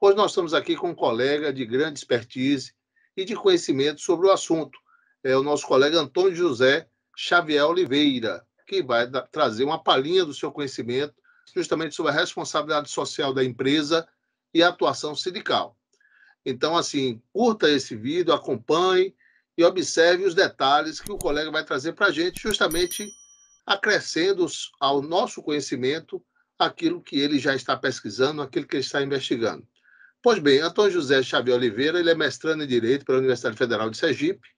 Hoje nós estamos aqui com um colega de grande expertise e de conhecimento sobre o assunto. É o nosso colega Antônio José Xavier Oliveira, que vai trazer uma palhinha do seu conhecimento justamente sobre a responsabilidade social da empresa e a atuação sindical. Então, assim, curta esse vídeo, acompanhe e observe os detalhes que o colega vai trazer para a gente, justamente acrescendo ao nosso conhecimento aquilo que ele já está pesquisando, aquilo que ele está investigando. Pois bem, Antônio José Xavier Oliveira, ele é mestrando em Direito pela Universidade Federal de Sergipe,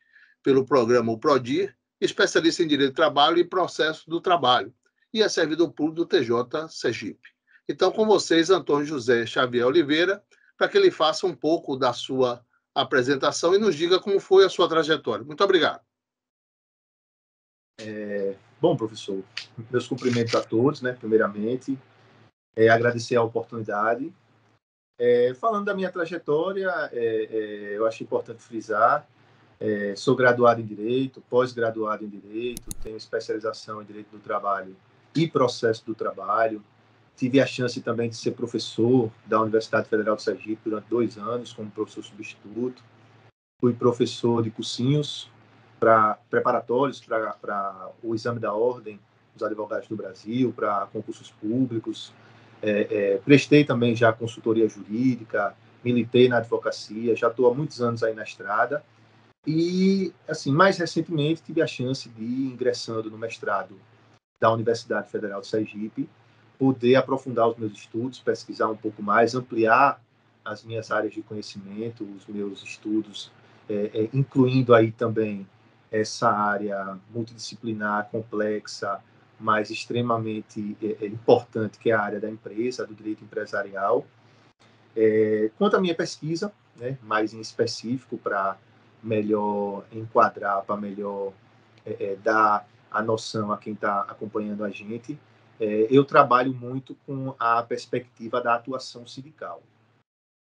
pelo programa PRODIR, especialista em Direito do Trabalho e Processo do Trabalho, e é servidor público do TJ Sergipe. Então, com vocês, Antônio José Xavier Oliveira, para que ele faça um pouco da sua apresentação e nos diga como foi a sua trajetória. Muito obrigado. Bom, professor, meus cumprimentos a todos, né? Primeiramente, agradecer a oportunidade. Falando da minha trajetória, eu acho importante frisar, sou graduado em Direito, pós-graduado em Direito, tenho especialização em Direito do Trabalho e Processo do Trabalho. Tive a chance também de ser professor da Universidade Federal de Sergipe durante 2 anos, como professor substituto. Fui professor de cursinhos preparatórios para o exame da Ordem dos Advogados do Brasil, para concursos públicos. Prestei também já consultoria jurídica, militei na advocacia, já estou há muitos anos aí na estrada. E, assim, mais recentemente, tive a chance de ir ingressando no mestrado da Universidade Federal de Sergipe, poder aprofundar os meus estudos, pesquisar um pouco mais, ampliar as minhas áreas de conhecimento, os meus estudos, incluindo aí também essa área multidisciplinar, complexa, mas extremamente importante, que é a área da empresa, do direito empresarial. Quanto à minha pesquisa, né, mais em específico, para melhor enquadrar, para melhor dar a noção a quem está acompanhando a gente, eu trabalho muito com a perspectiva da atuação sindical.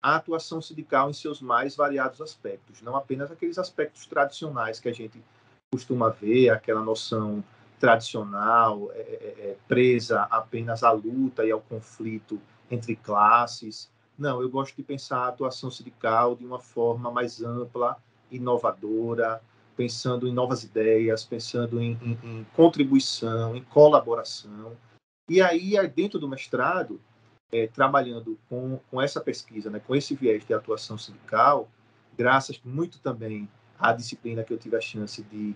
A atuação sindical em seus mais variados aspectos, não apenas aqueles aspectos tradicionais que a gente costuma ver, aquela noção tradicional, presa apenas à luta e ao conflito entre classes. Não, eu gosto de pensar a atuação sindical de uma forma mais ampla, inovadora, pensando em novas ideias, pensando em contribuição, em colaboração. E aí, dentro do mestrado, trabalhando com essa pesquisa, né, com esse viés de atuação sindical, graças muito também à disciplina que eu tive a chance de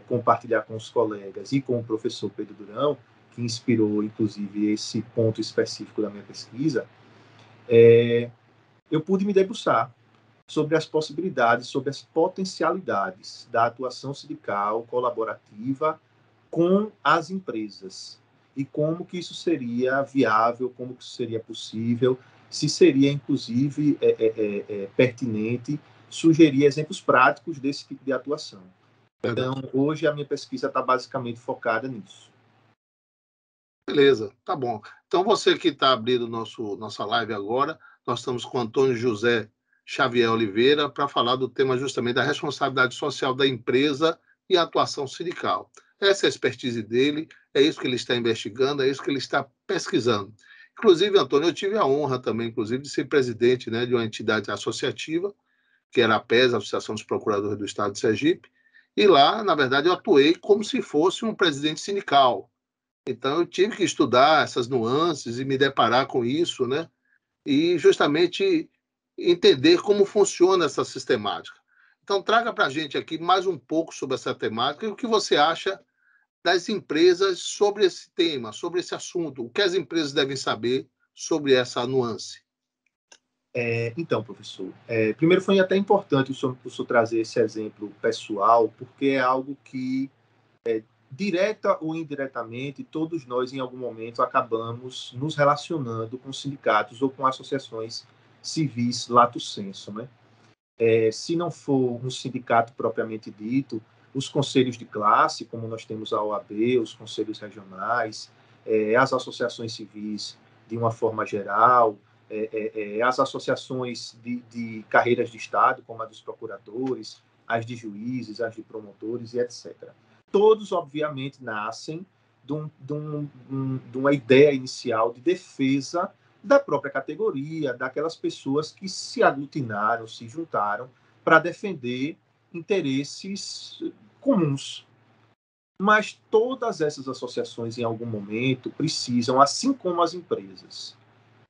compartilhar com os colegas e com o professor Pedro Durão, que inspirou, inclusive, esse ponto específico da minha pesquisa, eu pude me debruçar sobre as possibilidades, sobre as potencialidades da atuação sindical colaborativa com as empresas e como que isso seria viável, como que isso seria possível, se seria, inclusive, pertinente sugerir exemplos práticos desse tipo de atuação. Então, hoje a minha pesquisa está basicamente focada nisso. Beleza, tá bom. Então, você que está abrindo nossa live agora, nós estamos com Antônio José Xavier Oliveira para falar do tema justamente da responsabilidade social da empresa e a atuação sindical. Essa é a expertise dele, é isso que ele está investigando, é isso que ele está pesquisando. Inclusive, Antônio, eu tive a honra também, inclusive, de ser presidente, né, de uma entidade associativa, que era a APES, a Associação dos Procuradores do Estado de Sergipe, e lá, na verdade, eu atuei como se fosse um presidente sindical. Então, eu tive que estudar essas nuances e me deparar com isso, né? E justamente entender como funciona essa sistemática. Então, traga para a gente aqui mais um pouco sobre essa temática e o que você acha das empresas sobre esse tema, sobre esse assunto. O que as empresas devem saber sobre essa nuance? Então, professor, primeiro foi até importante o senhor trazer esse exemplo pessoal, porque é algo que, direta ou indiretamente, todos nós, em algum momento, acabamos nos relacionando com sindicatos ou com associações civis lato sensu, né? Se não for um sindicato propriamente dito, os conselhos de classe, como nós temos a OAB, os conselhos regionais, as associações civis de uma forma geral, as associações de carreiras de Estado, como a dos procuradores, as de juízes, as de promotores e etc. Todos, obviamente, nascem de uma ideia inicial de defesa da própria categoria, daquelas pessoas que se aglutinaram, se juntaram para defender interesses comuns. Mas todas essas associações, em algum momento, precisam, assim como as empresas,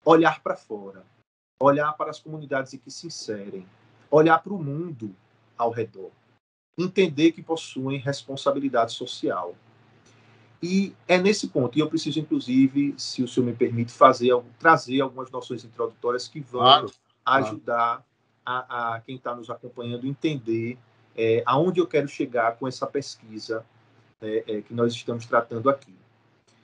olhar para fora, olhar para as comunidades em que se inserem, olhar para o mundo ao redor, entender que possuem responsabilidade social. E é nesse ponto, e eu preciso, inclusive, se o senhor me permite, trazer algumas noções introdutórias que vão ajudar a quem está nos acompanhando entender aonde eu quero chegar com essa pesquisa que nós estamos tratando aqui.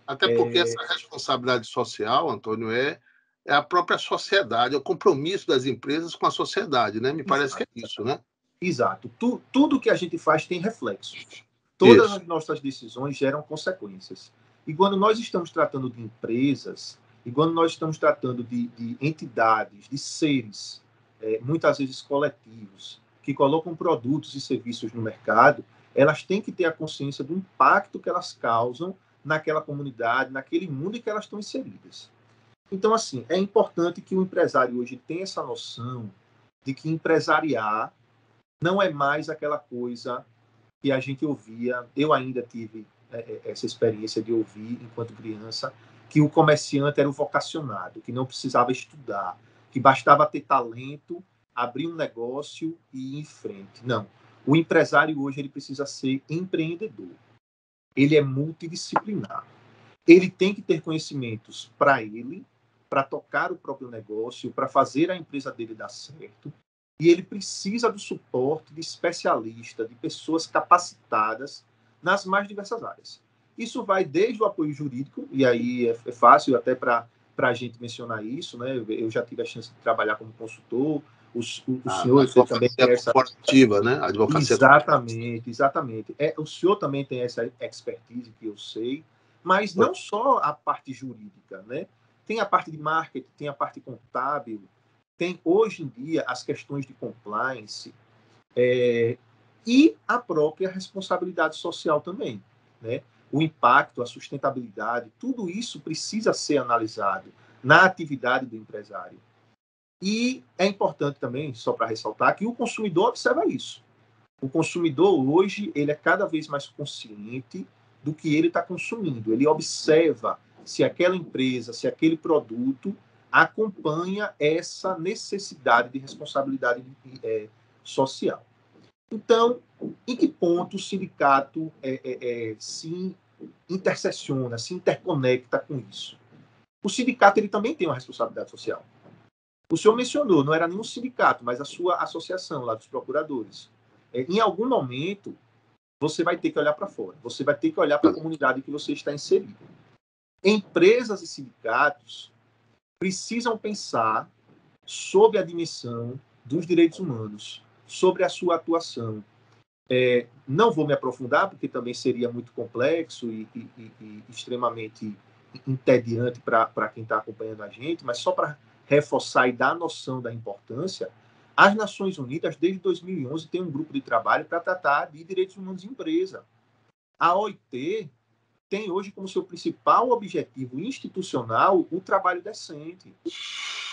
Até porque essa responsabilidade social, Antônio, é a própria sociedade, é o compromisso das empresas com a sociedade, né? Me parece que é isso, né? Exato. Tudo que a gente faz tem reflexos. Todas as nossas decisões geram consequências. E quando nós estamos tratando de empresas, e quando nós estamos tratando de entidades, de seres, muitas vezes coletivos, que colocam produtos e serviços no mercado, elas têm que ter a consciência do impacto que elas causam naquela comunidade, naquele mundo em que elas estão inseridas. Então, assim, é importante que o empresário hoje tenha essa noção de que empresariar não é mais aquela coisa que a gente ouvia. Eu ainda tive essa experiência de ouvir, enquanto criança, que o comerciante era o vocacionado, que não precisava estudar, que bastava ter talento, abrir um negócio e ir em frente. Não. O empresário hoje ele precisa ser empreendedor. Ele é multidisciplinar. Ele tem que ter conhecimentos para ele, para tocar o próprio negócio, para fazer a empresa dele dar certo. E ele precisa do suporte de especialistas, de pessoas capacitadas nas mais diversas áreas. Isso vai desde o apoio jurídico, e aí é fácil até para a gente mencionar isso, né? Eu já tive a chance de trabalhar como consultor, o senhor você também tem essa corporativa, né? A advocacia exatamente. O senhor também tem essa expertise que eu sei, mas não só a parte jurídica, né? Tem a parte de marketing, tem a parte contábil, tem hoje em dia as questões de compliance e a própria responsabilidade social também, né? O impacto, a sustentabilidade, tudo isso precisa ser analisado na atividade do empresário. E é importante também, só para ressaltar, que o consumidor observa isso. O consumidor hoje ele é cada vez mais consciente do que ele está consumindo. Ele observa se aquela empresa, se aquele produto acompanha essa necessidade de responsabilidade social. Então, em que ponto o sindicato se intersecciona, se interconecta com isso? O sindicato ele também tem uma responsabilidade social. O senhor mencionou, não era nenhum sindicato, mas a sua associação lá dos procuradores. Em algum momento, você vai ter que olhar para fora, você vai ter que olhar para a comunidade em que você está inserido. Empresas e sindicatos precisam pensar sobre a dimensão dos direitos humanos, sobre a sua atuação. Não vou me aprofundar, porque também seria muito complexo e extremamente entediante para quem está acompanhando a gente, mas só para reforçar e dar noção da importância, as Nações Unidas, desde 2011, tem um grupo de trabalho para tratar de direitos humanos em empresa. A OIT tem hoje como seu principal objetivo institucional o trabalho decente.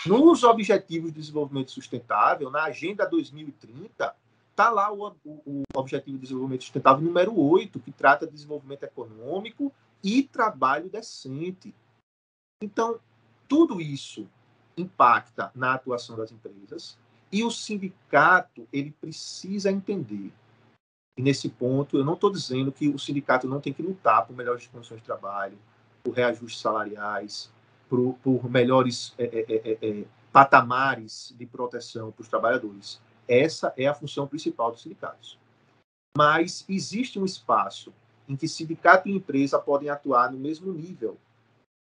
Nos Objetivos de Desenvolvimento Sustentável, na Agenda 2030, está lá o Objetivo de Desenvolvimento Sustentável número 8, que trata de desenvolvimento econômico e trabalho decente. Então, tudo isso impacta na atuação das empresas e o sindicato ele precisa entender. E nesse ponto, eu não estou dizendo que o sindicato não tem que lutar por melhores condições de trabalho, por reajustes salariais, por melhores patamares de proteção para os trabalhadores. Essa é a função principal dos sindicatos. Mas existe um espaço em que sindicato e empresa podem atuar no mesmo nível,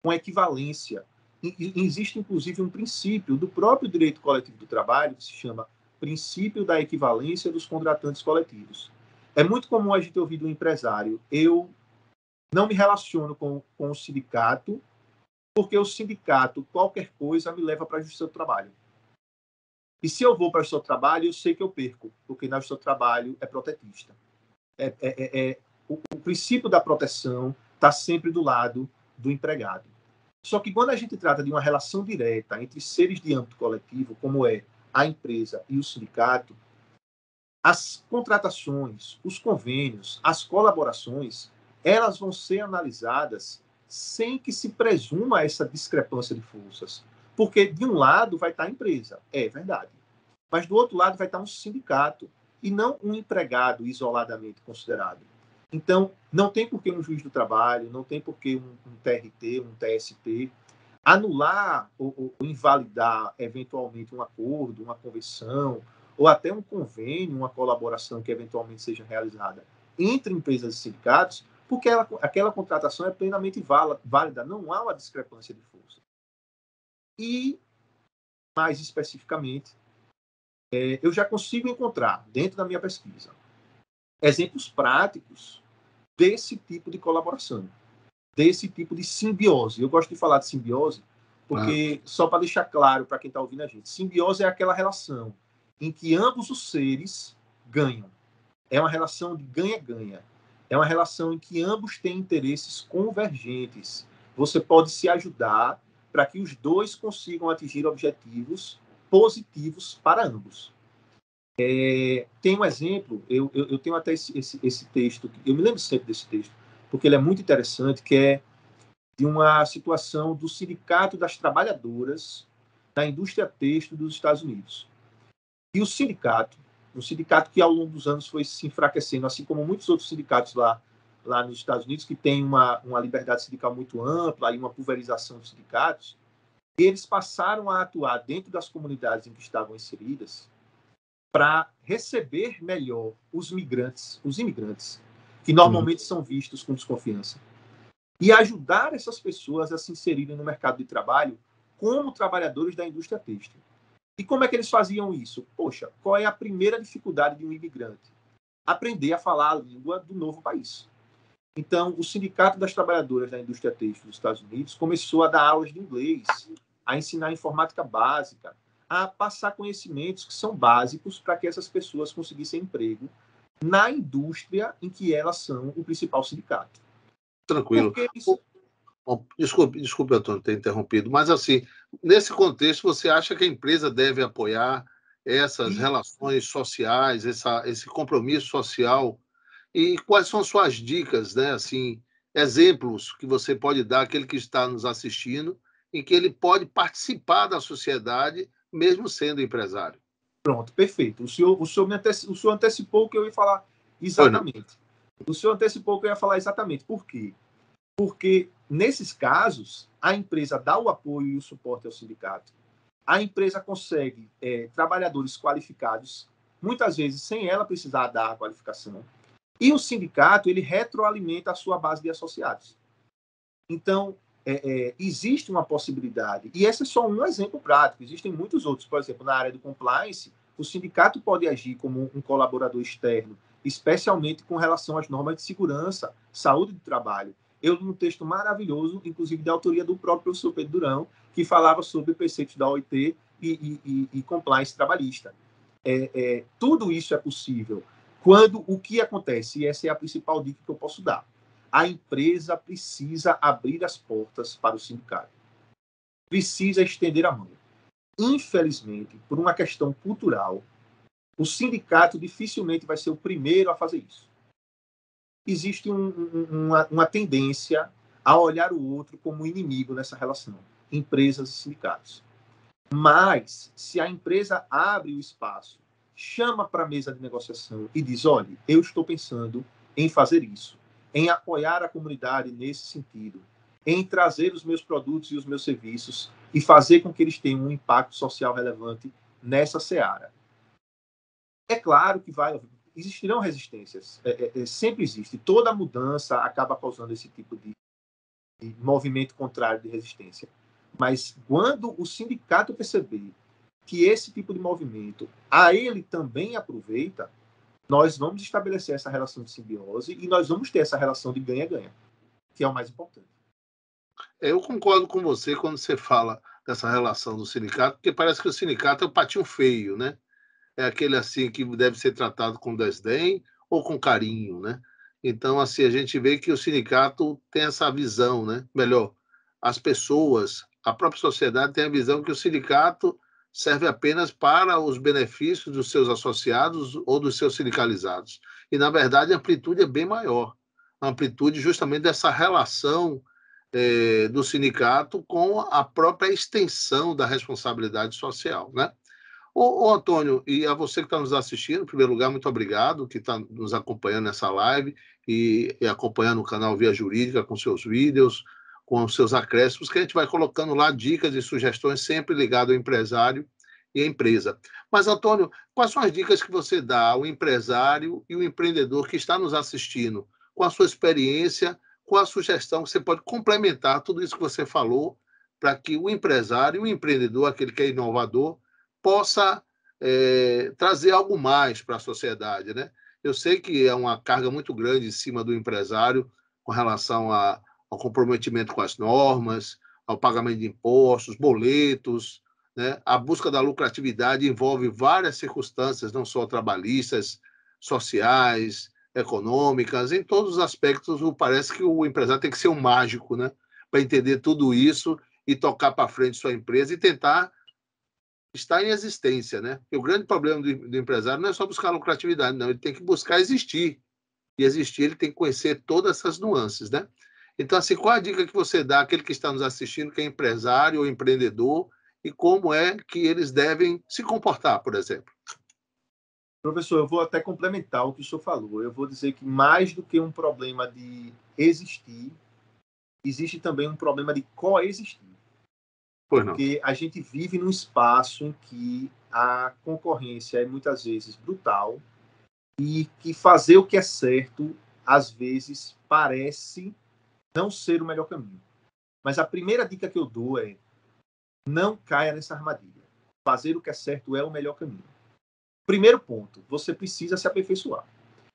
com equivalência. E existe, inclusive, um princípio do próprio direito coletivo do trabalho, que se chama princípio da equivalência dos contratantes coletivos. É muito comum a gente ouvir do empresário: eu não me relaciono com o sindicato, porque o sindicato, qualquer coisa, me leva para a Justiça do Trabalho. E se eu vou para a Justiça do Trabalho, eu sei que eu perco, porque na Justiça do Trabalho é protetista. O princípio da proteção está sempre do lado do empregado. Só que quando a gente trata de uma relação direta entre seres de âmbito coletivo, como é a empresa e o sindicato, as contratações, os convênios, as colaborações, elas vão ser analisadas sem que se presuma essa discrepância de forças. Porque de um lado vai estar a empresa, é verdade. Mas do outro lado vai estar um sindicato e não um empregado isoladamente considerado. Então, não tem por que um juiz do trabalho, não tem por que um TRT, um TST, anular ou invalidar eventualmente um acordo, uma convenção, ou até um convênio, uma colaboração que eventualmente seja realizada entre empresas e sindicatos, porque aquela contratação é plenamente válida, não há uma discrepância de força. E, mais especificamente, eu já consigo encontrar, dentro da minha pesquisa, exemplos práticos desse tipo de colaboração, desse tipo de simbiose. Eu gosto de falar de simbiose porque, só para deixar claro para quem está ouvindo a gente, simbiose é aquela relação em que ambos os seres ganham. É uma relação de ganha-ganha. É uma relação em que ambos têm interesses convergentes. Você pode se ajudar para que os dois consigam atingir objetivos positivos para ambos. Tem um exemplo, eu tenho até esse texto, eu me lembro sempre desse texto, porque ele é muito interessante, que é de uma situação do Sindicato das Trabalhadoras da Indústria Têxtil dos Estados Unidos. E o sindicato, um sindicato que ao longo dos anos foi se enfraquecendo, assim como muitos outros sindicatos lá nos Estados Unidos, que tem uma liberdade sindical muito ampla e uma pulverização dos sindicatos, eles passaram a atuar dentro das comunidades em que estavam inseridas para receber melhor os imigrantes, que normalmente são vistos com desconfiança, e ajudar essas pessoas a se inserirem no mercado de trabalho como trabalhadores da indústria têxtil. E como é que eles faziam isso? Poxa, qual é a primeira dificuldade de um imigrante? Aprender a falar a língua do novo país. Então, o Sindicato das Trabalhadoras da Indústria Têxtil dos Estados Unidos começou a dar aulas de inglês, a ensinar informática básica, a passar conhecimentos que são básicos para que essas pessoas conseguissem emprego na indústria em que elas são o principal sindicato. Tranquilo. Desculpe, Antônio, ter interrompido, mas assim, nesse contexto, você acha que a empresa deve apoiar essas relações sociais, esse compromisso social? E quais são suas dicas, né? Assim, exemplos que você pode dar àquele que está nos assistindo, em que ele pode participar da sociedade, mesmo sendo empresário? Pronto, perfeito. O senhor antecipou o que eu ia falar exatamente. O senhor antecipou o que eu ia falar exatamente. Por quê? Porque, nesses casos, a empresa dá o apoio e o suporte ao sindicato. A empresa consegue trabalhadores qualificados, muitas vezes sem ela precisar dar a qualificação. E o sindicato, ele retroalimenta a sua base de associados. Então, existe uma possibilidade, e esse é só um exemplo prático, existem muitos outros. Por exemplo, na área do compliance, o sindicato pode agir como um colaborador externo, especialmente com relação às normas de segurança, saúde do trabalho. Eu li um texto maravilhoso, inclusive de autoria do próprio professor Pedro Durão, que falava sobre preceitos da OIT e compliance trabalhista. Tudo isso é possível quando o que acontece, e essa é a principal dica que eu posso dar, a empresa precisa abrir as portas para o sindicato. Precisa estender a mão. Infelizmente, por uma questão cultural, o sindicato dificilmente vai ser o primeiro a fazer isso. Existe uma tendência a olhar o outro como inimigo nessa relação, empresas e sindicatos. Mas, se a empresa abre o espaço, chama para a mesa de negociação e diz, olha, eu estou pensando em fazer isso, em apoiar a comunidade nesse sentido, em trazer os meus produtos e os meus serviços e fazer com que eles tenham um impacto social relevante nessa seara. É claro que existirão resistências, sempre existe. Toda mudança acaba causando esse tipo de movimento contrário de resistência. Mas quando o sindicato perceber que esse tipo de movimento a ele também aproveita, nós vamos estabelecer essa relação de simbiose e nós vamos ter essa relação de ganha-ganha, que é o mais importante. Eu concordo com você quando você fala dessa relação do sindicato, porque parece que o sindicato é um patinho feio, né? É aquele assim que deve ser tratado com desdém ou com carinho, né? Então, assim, a gente vê que o sindicato tem essa visão, né? Melhor, as pessoas, a própria sociedade tem a visão que o sindicato serve apenas para os benefícios dos seus associados ou dos seus sindicalizados. E, na verdade, a amplitude é bem maior. A amplitude justamente dessa relação do sindicato com a própria extensão da responsabilidade social, né? Antônio, e a você que está nos assistindo, em primeiro lugar, muito obrigado, que está nos acompanhando nessa live e acompanhando o canal Via Jurídica com seus vídeos, com os seus acréscimos, que a gente vai colocando lá dicas e sugestões sempre ligado ao empresário e à empresa. Mas, Antônio, quais são as dicas que você dá ao empresário e ao empreendedor que está nos assistindo, com a sua experiência, com a sugestão que você pode complementar tudo isso que você falou, para que o empresário e o empreendedor, aquele que é inovador, possa trazer algo mais para a sociedade, né? Eu sei que é uma carga muito grande em cima do empresário com relação ao comprometimento com as normas, ao pagamento de impostos, boletos, né? A busca da lucratividade envolve várias circunstâncias, não só trabalhistas, sociais, econômicas, em todos os aspectos. Parece que o empresário tem que ser um mágico, né? Para entender tudo isso e tocar para frente sua empresa e tentar estar em existência, né? E o grande problema do empresário não é só buscar lucratividade, não. Ele tem que buscar existir. E existir, ele tem que conhecer todas essas nuances, né? Então, assim, qual a dica que você dá àquele que está nos assistindo, que é empresário ou empreendedor, e como é que eles devem se comportar, por exemplo? Professor, eu vou até complementar o que o senhor falou. Eu vou dizer que mais do que um problema de existir, existe também um problema de coexistir. Porque a gente vive num espaço em que a concorrência é muitas vezes brutal e que fazer o que é certo, às vezes, parece não ser o melhor caminho. Mas a primeira dica que eu dou é: não caia nessa armadilha. Fazer o que é certo é o melhor caminho. Primeiro ponto, você precisa se aperfeiçoar.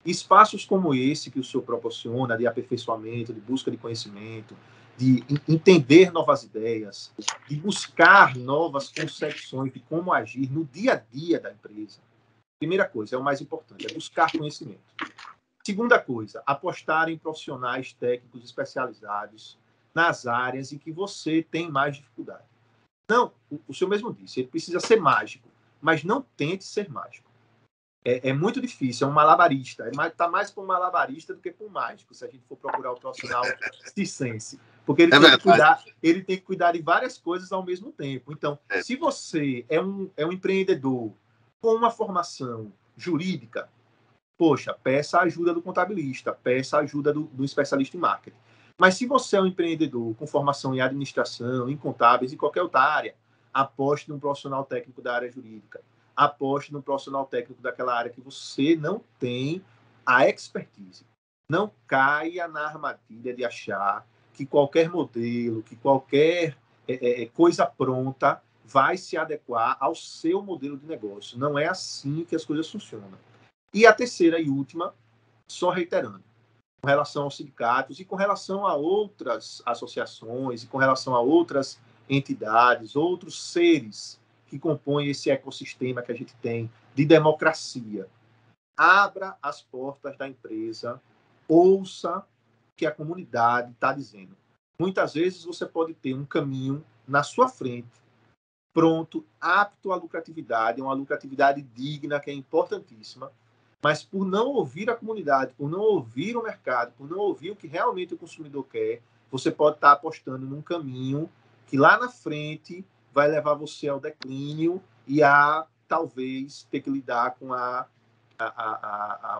Espaços como esse que o senhor proporciona, de aperfeiçoamento, de busca de conhecimento, de entender novas ideias, de buscar novas concepções de como agir no dia a dia da empresa. Primeira coisa, é o mais importante, é buscar conhecimento. Segunda coisa, apostar em profissionais técnicos especializados nas áreas em que você tem mais dificuldade. Não, o senhor mesmo disse, ele precisa ser mágico, mas não tente ser mágico. É muito difícil, é um malabarista. Está mais para um malabarista do que para um mágico, se a gente for procurar o profissional circense. Porque ele tem que cuidar de várias coisas ao mesmo tempo. Então, se você é um empreendedor com uma formação jurídica, poxa, peça a ajuda do contabilista, peça a ajuda do especialista em marketing. Mas se você é um empreendedor com formação em administração, em contábeis, em qualquer outra área, aposte num profissional técnico da área jurídica. Aposte no profissional técnico daquela área que você não tem a expertise. Não caia na armadilha de achar que qualquer modelo, que qualquer coisa pronta vai se adequar ao seu modelo de negócio. Não é assim que as coisas funcionam. E a terceira e última, só reiterando, com relação aos sindicatos e com relação a outras associações e com relação a outras entidades, outros seres que compõem esse ecossistema que a gente tem de democracia. Abra as portas da empresa, ouça o que a comunidade está dizendo. Muitas vezes você pode ter um caminho na sua frente, pronto, apto à lucratividade, uma lucratividade digna, que é importantíssima, mas por não ouvir a comunidade, por não ouvir o mercado, por não ouvir o que realmente o consumidor quer, você pode estar apostando num caminho que lá na frente vai levar você ao declínio e a, talvez, ter que lidar com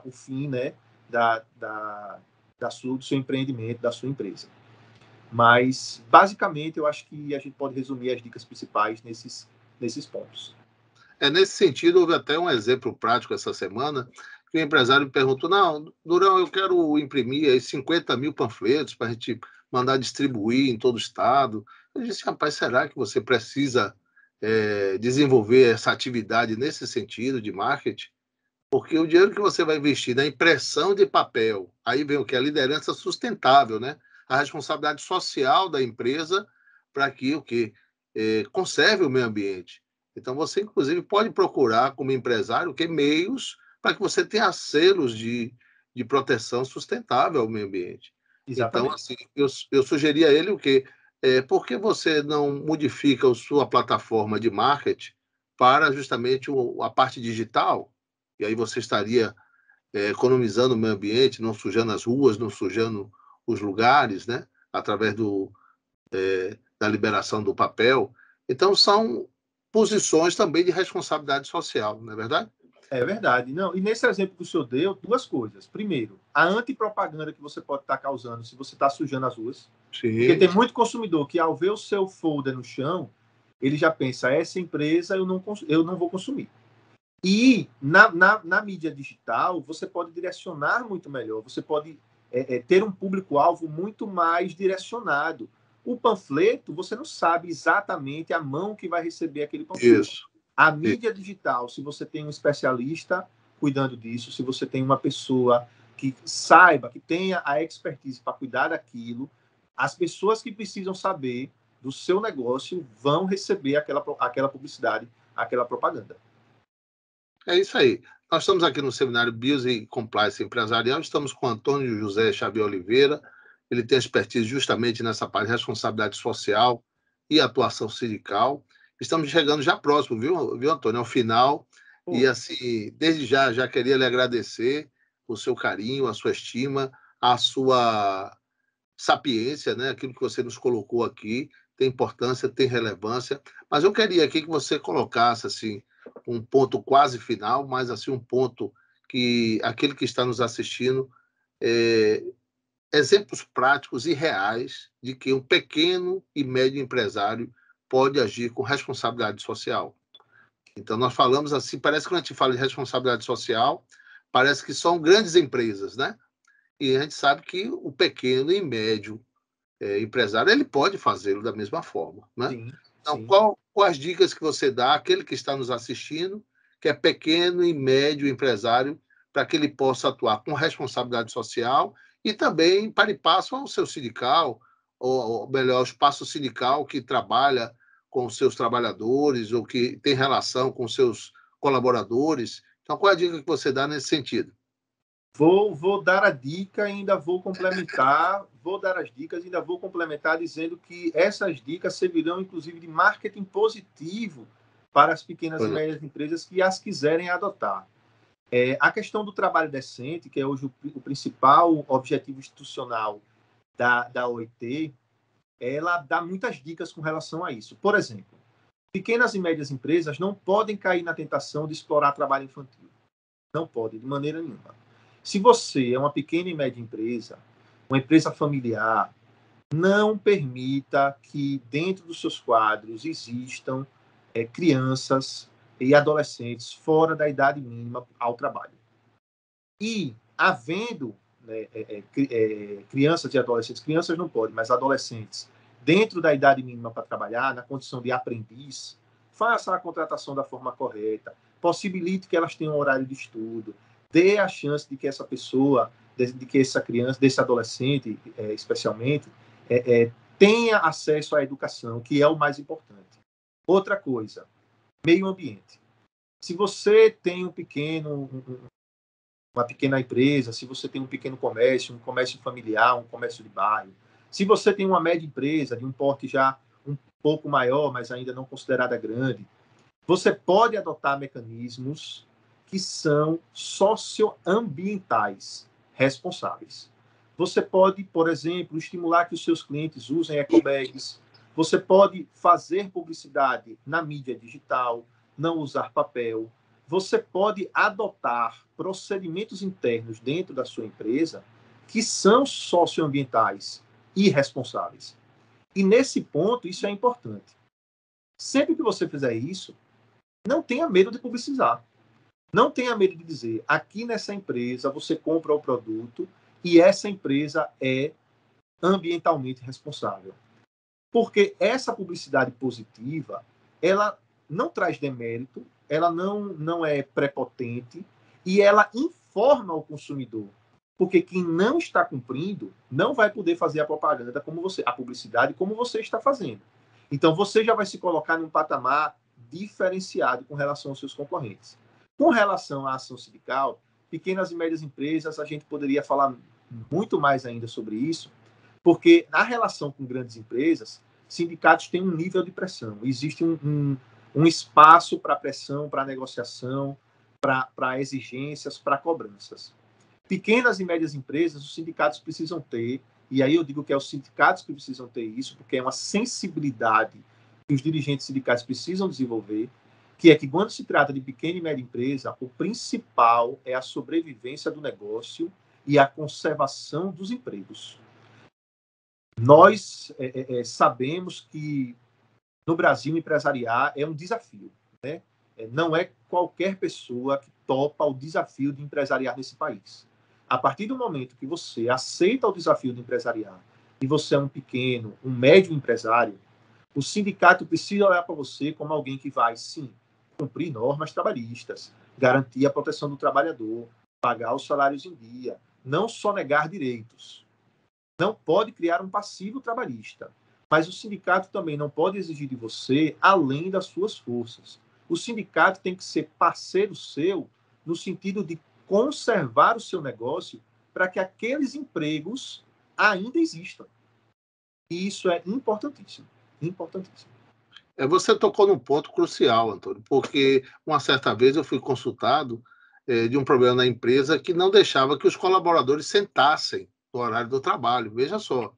o fim, né, do seu empreendimento, da sua empresa. Mas, basicamente, eu acho que a gente pode resumir as dicas principais nesses pontos. Nesse sentido, houve até um exemplo prático essa semana, que o empresário me perguntou: não, Durão, eu quero imprimir aí 50 mil panfletos para a gente mandar distribuir em todo o estado. Eu disse: rapaz, será que você precisa desenvolver essa atividade nesse sentido de marketing? Porque o dinheiro que você vai investir na impressão de papel, aí vem o que? A liderança sustentável, né? A responsabilidade social da empresa para que o quê? Conserve o meio ambiente. Então, você, inclusive, pode procurar, como empresário, meios para que você tenha selos de proteção sustentável ao meio ambiente. Exatamente. Então, assim, eu sugeri a ele o quê? por que você não modifica a sua plataforma de marketing para justamente a parte digital? E aí você estaria economizando o meio ambiente, não sujando as ruas, não sujando os lugares, né? Através da liberação do papel. Então, são posições também de responsabilidade social, não é verdade? É verdade. Não, e nesse exemplo que o senhor deu, duas coisas. Primeiro, a antipropaganda que você pode estar causando se você está sujando as ruas. Porque Sim. tem muito consumidor que, ao ver o seu folder no chão, ele já pensa, essa empresa eu não vou consumir. E na mídia digital, você pode direcionar muito melhor, você pode ter um público-alvo muito mais direcionado. O panfleto, você não sabe exatamente a mão que vai receber aquele panfleto. Isso. A mídia digital, se você tem um especialista cuidando disso, se você tem uma pessoa que saiba, que tenha a expertise para cuidar daquilo, as pessoas que precisam saber do seu negócio vão receber aquela publicidade, aquela propaganda. É isso aí. Nós estamos aqui no seminário Bios e Compliance Empresarial, estamos com Antônio José Xavier Oliveira, ele tem expertise justamente nessa parte de responsabilidade social e atuação sindical. Estamos chegando já próximo, viu Antônio, ao final, e assim, desde já queria lhe agradecer o seu carinho, a sua estima, a sua sapiência, né? Aquilo que você nos colocou aqui tem importância, tem relevância, mas eu queria aqui que você colocasse assim um ponto quase final, mas assim um ponto que aquele que está nos assistindo exemplos práticos e reais de que um pequeno e médio empresário pode agir com responsabilidade social. Então nós falamos assim, parece que quando a gente fala de responsabilidade social, parece que são grandes empresas, né? E a gente sabe que o pequeno e médio empresário, ele pode fazê-lo da mesma forma, né? Sim, Então, sim. quais dicas que você dá àquele que está nos assistindo, que é pequeno e médio empresário, para que ele possa atuar com responsabilidade social e também para e passo ao seu sindical, ou melhor, ao espaço sindical que trabalha com os seus trabalhadores ou que tem relação com os seus colaboradores. Então, qual é a dica que você dá nesse sentido? Vou dar a dica e ainda vou complementar. Vou dar as dicas e ainda vou complementar dizendo que essas dicas servirão, inclusive, de marketing positivo para as pequenas e médias empresas que as quiserem adotar. A questão do trabalho decente, que é hoje o principal objetivo institucional da OIT, ela dá muitas dicas com relação a isso. Por exemplo, pequenas e médias empresas não podem cair na tentação de explorar trabalho infantil. Não pode, de maneira nenhuma. Se você é uma pequena e média empresa, uma empresa familiar, não permita que dentro dos seus quadros existam crianças e adolescentes fora da idade mínima ao trabalho. E, havendo crianças e adolescentes, crianças não podem, mas adolescentes, dentro da idade mínima para trabalhar, na condição de aprendiz, faça a contratação da forma correta, possibilite que elas tenham um horário de estudo, dê a chance de que essa pessoa, de que essa criança, desse adolescente, especialmente, tenha acesso à educação, que é o mais importante. Outra coisa, meio ambiente. Se você tem uma pequena empresa, se você tem um pequeno comércio, um comércio familiar, um comércio de bairro, se você tem uma média empresa de um porte já um pouco maior, mas ainda não considerada grande, você pode adotar mecanismos que são socioambientais responsáveis. Você pode, por exemplo, estimular que os seus clientes usem ecobags. Você pode fazer publicidade na mídia digital, não usar papel. Você pode adotar procedimentos internos dentro da sua empresa que são socioambientais e responsáveis. E nesse ponto, isso é importante. Sempre que você fizer isso, não tenha medo de publicizar. Não tenha medo de dizer, aqui nessa empresa você compra o produto e essa empresa é ambientalmente responsável. Porque essa publicidade positiva, ela não traz demérito, ela não é prepotente e ela informa o consumidor. Porque quem não está cumprindo não vai poder fazer a propaganda como você, a publicidade como você está fazendo. Então você já vai se colocar num patamar diferenciado com relação aos seus concorrentes. Com relação à ação sindical, pequenas e médias empresas, a gente poderia falar muito mais ainda sobre isso, porque na relação com grandes empresas, sindicatos têm um nível de pressão. Existe um espaço para pressão, para negociação, para exigências, para cobranças. Pequenas e médias empresas, os sindicatos precisam ter, e aí eu digo que é os sindicatos que precisam ter isso, porque é uma sensibilidade que os dirigentes sindicais precisam desenvolver, que é que quando se trata de pequena e média empresa, o principal é a sobrevivência do negócio e a conservação dos empregos. Nós sabemos que no Brasil empresariar é um desafio, né? Não é qualquer pessoa que topa o desafio de empresariar nesse país. A partir do momento que você aceita o desafio de empresariar e você é um pequeno, um médio empresário, o sindicato precisa olhar para você como alguém que vai, sim, cumprir normas trabalhistas, garantir a proteção do trabalhador, pagar os salários em dia, não só negar direitos. Não pode criar um passivo trabalhista, mas o sindicato também não pode exigir de você além das suas forças. O sindicato tem que ser parceiro seu no sentido de conservar o seu negócio para que aqueles empregos ainda existam. E isso é importantíssimo. Importantíssimo. Você tocou num ponto crucial, Antônio, porque uma certa vez eu fui consultado de um problema na empresa que não deixava que os colaboradores sentassem no horário do trabalho. Veja só,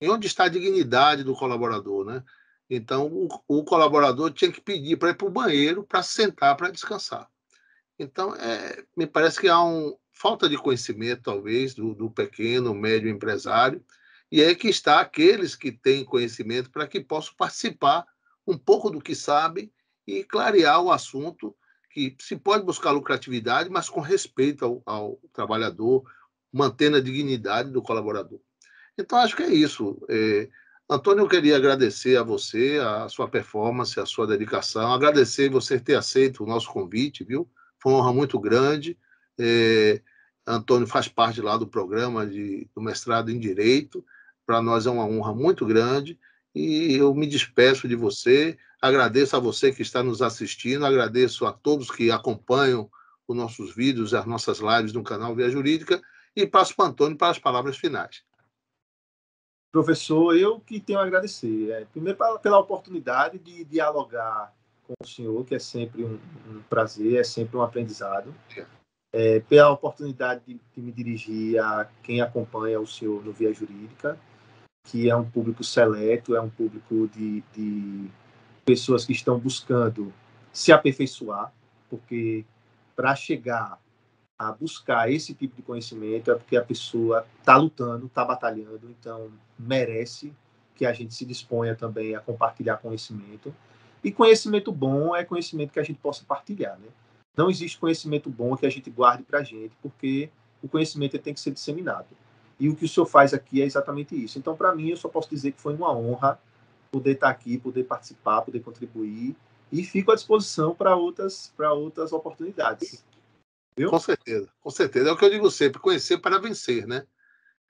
e onde está a dignidade do colaborador, né? Então, o colaborador tinha que pedir para ir para o banheiro para sentar, para descansar. Então, me parece que há falta de conhecimento, talvez, do pequeno, médio empresário, e é que está aqueles que têm conhecimento para que possam participar um pouco do que sabem e clarear o assunto, que se pode buscar lucratividade, mas com respeito ao trabalhador, mantendo a dignidade do colaborador. Então, acho que é isso. Antônio, eu queria agradecer a você, a sua performance, a sua dedicação, agradecer você ter aceito o nosso convite, viu? Foi uma honra muito grande. Antônio faz parte lá do programa do mestrado em Direito. Para nós é uma honra muito grande e eu me despeço de você. Agradeço a você que está nos assistindo, agradeço a todos que acompanham os nossos vídeos, as nossas lives no canal Via Jurídica e passo para o Antônio para as palavras finais. Professor, eu que tenho a agradecer. Primeiro, pela oportunidade de dialogar com o senhor, que é sempre um prazer, é sempre um aprendizado. Pela oportunidade de me dirigir a quem acompanha o senhor no Via Jurídica, que é um público seleto, é um público de pessoas que estão buscando se aperfeiçoar, porque para chegar a buscar esse tipo de conhecimento é porque a pessoa está lutando, está batalhando, então merece que a gente se disponha também a compartilhar conhecimento. E conhecimento bom é conhecimento que a gente possa partilhar, né? Não existe conhecimento bom que a gente guarde para a gente, porque o conhecimento tem que ser disseminado. E o que o senhor faz aqui é exatamente isso. Então, para mim, eu só posso dizer que foi uma honra poder estar aqui, poder participar, poder contribuir, e fico à disposição para outras oportunidades. Viu? Com certeza, com certeza. É o que eu digo sempre, conhecer para vencer, né?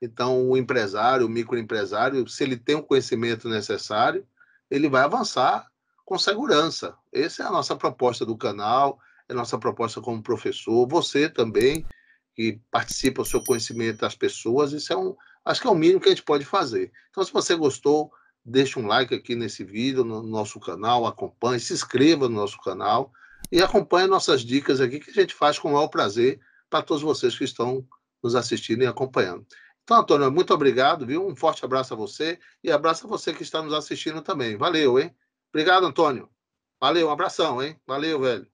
Então, o empresário, o microempresário, se ele tem o conhecimento necessário, ele vai avançar com segurança. Essa é a nossa proposta do canal, é a nossa proposta como professor. Você também, que participa do seu conhecimento das pessoas, isso acho que é o mínimo que a gente pode fazer. Então, se você gostou, deixa um like aqui nesse vídeo, no nosso canal, acompanhe, se inscreva no nosso canal e acompanhe nossas dicas aqui, que a gente faz com o maior prazer para todos vocês que estão nos assistindo e acompanhando. Então, Antônio, muito obrigado, viu? Um forte abraço a você e abraço a você que está nos assistindo também. Valeu, hein? Obrigado, Antônio. Valeu, um abração, hein? Valeu, velho.